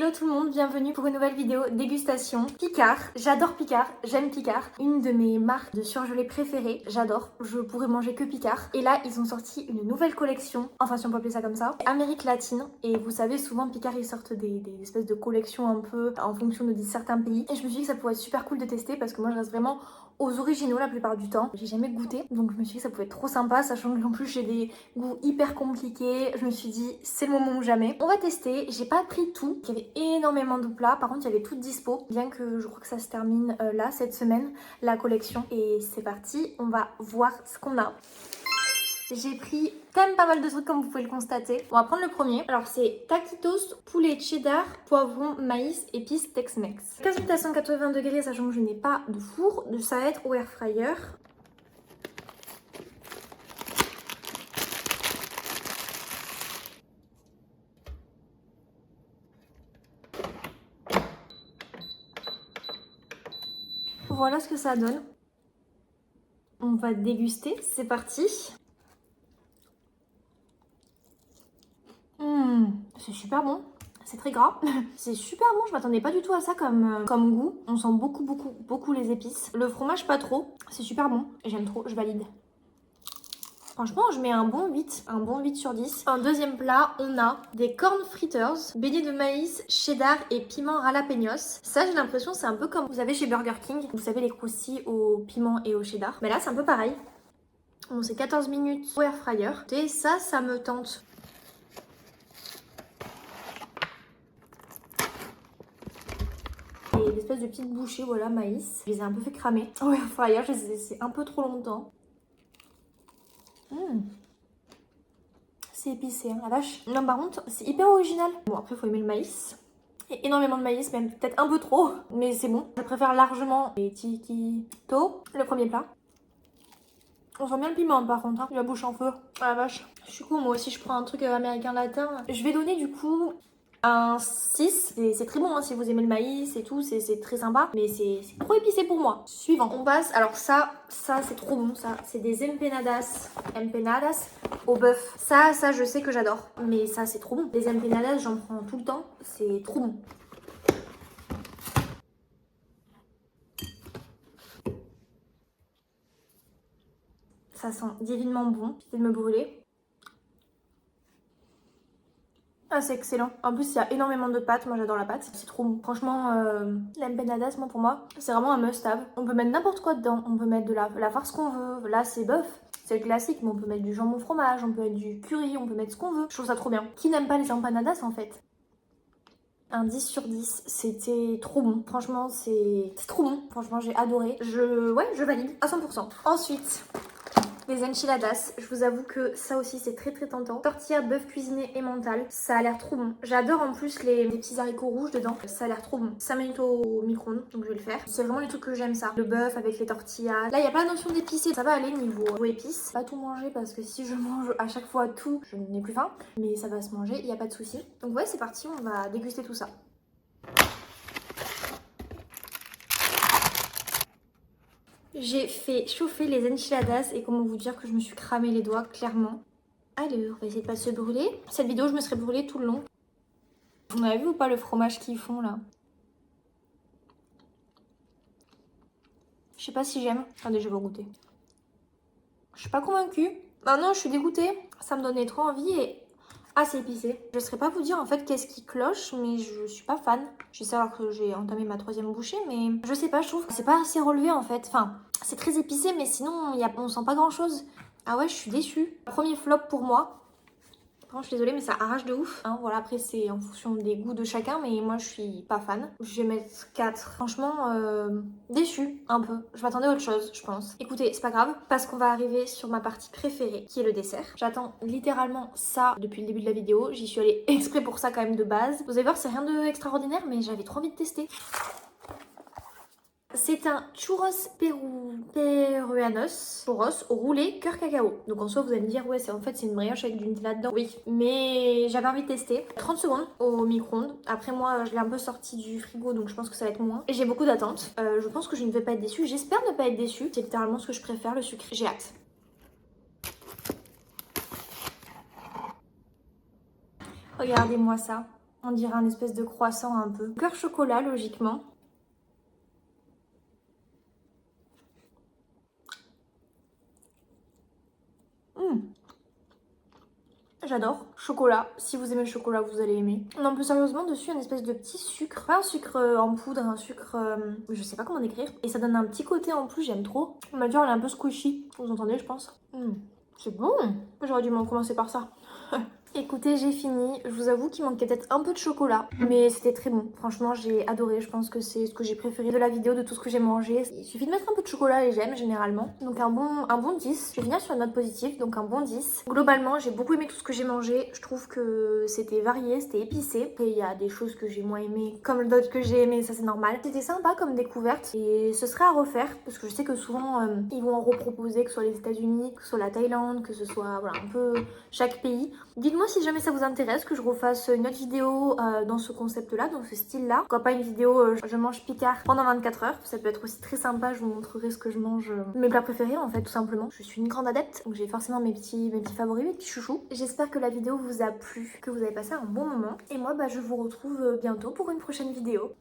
Hello tout le monde, bienvenue pour une nouvelle vidéo dégustation. Picard, j'adore Picard, j'aime Picard. Une de mes marques de surgelés préférées, j'adore, je pourrais manger que Picard. Et là, ils ont sorti une nouvelle collection, enfin si on peut appeler ça comme ça, Amérique latine. Et vous savez, souvent Picard, ils sortent des espèces de collections un peu en fonction de certains pays. Et je me suis dit que ça pourrait être super cool de tester parce que moi je reste vraiment aux originaux la plupart du temps. J'ai jamais goûté, donc je me suis dit que ça pouvait être trop sympa, sachant qu'en plus j'ai des goûts hyper compliqués. Je me suis dit, c'est le moment ou jamais. On va tester, j'ai pas pris tout, il y avait énormément de plats, par contre il y avait tout dispo, bien que je crois que ça se termine là, cette semaine, la collection. Et c'est parti, on va voir ce qu'on a. J'ai pris quand même pas mal de trucs comme vous pouvez le constater. On va prendre le premier. Alors c'est taquitos, poulet cheddar, poivron, maïs, épices, Tex-Mex. 15 minutes à 180 degrés, sachant que je n'ai pas de four. Ça va être au air fryer. Voilà ce que ça donne. On va déguster, c'est parti. C'est super bon. C'est très gras. C'est super bon, je m'attendais pas du tout à ça comme goût. On sent beaucoup les épices. Le fromage pas trop. C'est super bon. J'aime trop, je valide. Franchement, je mets un bon 8 sur 10. En deuxième plat, on a des corn fritters, beignets de maïs, cheddar et piment jalapenos. Ça, j'ai l'impression, c'est un peu comme vous avez chez Burger King. Vous savez, les croustilles au piment et au cheddar. Mais là, c'est un peu pareil. Bon, c'est 14 minutes au air fryer. Et ça me tente. Et l'espèce de petite bouchée, voilà, maïs. Je les ai un peu fait cramer au air fryer, je les ai laissés un peu trop longtemps. C'est épicé, hein, la vache. Non, par contre, c'est hyper original. Bon, après, il faut aimer le maïs. Et énormément de maïs, même peut-être un peu trop, mais c'est bon. Je préfère largement les tikito, le premier plat. On sent bien le piment par contre, hein. La bouche en feu. Ah la vache. Je suis cool, moi aussi je prends un truc américain latin. Je vais donner du coup un 6. C'est très bon hein, si vous aimez le maïs et tout, c'est très sympa. Mais c'est trop épicé pour moi. Suivant. On passe, alors ça c'est trop bon ça. C'est des empanadas au bœuf. Ça je sais que j'adore. Mais ça c'est trop bon. Les empanadas j'en prends tout le temps. C'est trop bon. Ça sent divinement bon. J'essaie de me brûler. Ah, c'est excellent. En plus, il y a énormément de pâtes. Moi, j'adore la pâte. C'est trop bon. Franchement, l'empanadas, moi, pour moi, c'est vraiment un must-have. On peut mettre n'importe quoi dedans. On peut mettre de la farce qu'on veut. Là, c'est bœuf. C'est le classique, mais on peut mettre du jambon fromage, on peut mettre du curry, on peut mettre ce qu'on veut. Je trouve ça trop bien. Qui n'aime pas les empanadas, en fait? Un 10 sur 10, c'était trop bon. Franchement, c'est trop bon. Franchement, j'ai adoré. Ouais, je valide à 100%. Ensuite, les enchiladas, je vous avoue que ça aussi c'est très tentant. Tortilla bœuf cuisiné et mental, ça a l'air trop bon. J'adore en plus les petits haricots rouges dedans, ça a l'air trop bon. 5 minutes au micro-ondes, donc je vais le faire. C'est vraiment les trucs que j'aime ça. Le bœuf avec les tortillas. Là il n'y a pas la notion d'épicé, ça va aller niveau épices. Pas tout manger parce que si je mange à chaque fois tout, je n'ai plus faim. Mais ça va se manger, il n'y a pas de souci. Donc ouais c'est parti, on va déguster tout ça. J'ai fait chauffer les enchiladas et comment vous dire que je me suis cramé les doigts clairement. Alors, on va essayer de pas se brûler. Cette vidéo, je me serais brûlée tout le long. Vous avez vu ou pas le fromage qu'ils font là? Je sais pas si j'aime. Attendez, je vais goûter. Je suis pas convaincue. Ah non, je suis dégoûtée. Ça me donnait trop envie et... Ah, c'est épicé. Je saurais pas vous dire en fait qu'est-ce qui cloche, mais je suis pas fan. Je sais alors que j'ai entamé ma 3e bouchée, mais je sais pas, je trouve que c'est pas assez relevé en fait. Enfin, c'est très épicé, mais sinon, on sent pas grand-chose. Ah ouais, je suis déçue. Premier flop pour moi. Franchement, je suis désolée, mais ça arrache de ouf. Hein, voilà, après, c'est en fonction des goûts de chacun, mais moi, je suis pas fan. Je vais mettre 4. Franchement, déçue un peu. Je m'attendais à autre chose, je pense. Écoutez, c'est pas grave, parce qu'on va arriver sur ma partie préférée, qui est le dessert. J'attends littéralement ça depuis le début de la vidéo. J'y suis allée exprès pour ça quand même de base. Vous allez voir, c'est rien d'extraordinaire, mais j'avais trop envie de tester. C'est un churros peruanos, churros roulé cœur cacao. Donc en soi vous allez me dire ouais c'est en fait c'est une brioche avec du Nutella dedans. Oui, mais j'avais envie de tester. 30 secondes au micro-ondes. Après moi je l'ai un peu sorti du frigo donc je pense que ça va être moins. Et j'ai beaucoup d'attentes. Je pense que je ne vais pas être déçue. J'espère ne pas être déçue. C'est littéralement ce que je préfère, le sucré. J'ai hâte. Regardez-moi ça. On dirait un espèce de croissant un peu. Cœur chocolat, logiquement. J'adore. Chocolat. Si vous aimez le chocolat, vous allez aimer. Non, plus sérieusement, dessus, il y a une espèce de petit sucre. Pas un sucre en poudre, un sucre... je sais pas comment décrire. Et ça donne un petit côté en plus, j'aime trop. Ma dure, elle est un peu squishy. Vous entendez, je pense. C'est bon. J'aurais dû m'en commencer par ça. Écoutez, j'ai fini. Je vous avoue qu'il manquait peut-être un peu de chocolat, mais c'était très bon. Franchement, j'ai adoré. Je pense que c'est ce que j'ai préféré de la vidéo, de tout ce que j'ai mangé. Il suffit de mettre un peu de chocolat et j'aime généralement. Donc un bon 10. Je vais finir sur une note positive, donc un bon 10. Globalement, j'ai beaucoup aimé tout ce que j'ai mangé. Je trouve que c'était varié, c'était épicé. Après, il y a des choses que j'ai moins aimées, comme d'autres que j'ai aimées, ça c'est normal. C'était sympa comme découverte et ce serait à refaire parce que je sais que souvent ils vont en reproposer, que ce soit les États-Unis, que ce soit la Thaïlande, que ce soit voilà, un peu chaque pays. Dites-moi si jamais ça vous intéresse que je refasse une autre vidéo dans ce concept-là, dans ce style-là. Pourquoi pas une vidéo je mange Picard pendant 24 heures. Ça peut être aussi très sympa, je vous montrerai ce que je mange, mes plats préférés en fait tout simplement. Je suis une grande adepte, donc j'ai forcément mes petits favoris, mes petits chouchous. J'espère que la vidéo vous a plu, que vous avez passé un bon moment. Et moi je vous retrouve bientôt pour une prochaine vidéo.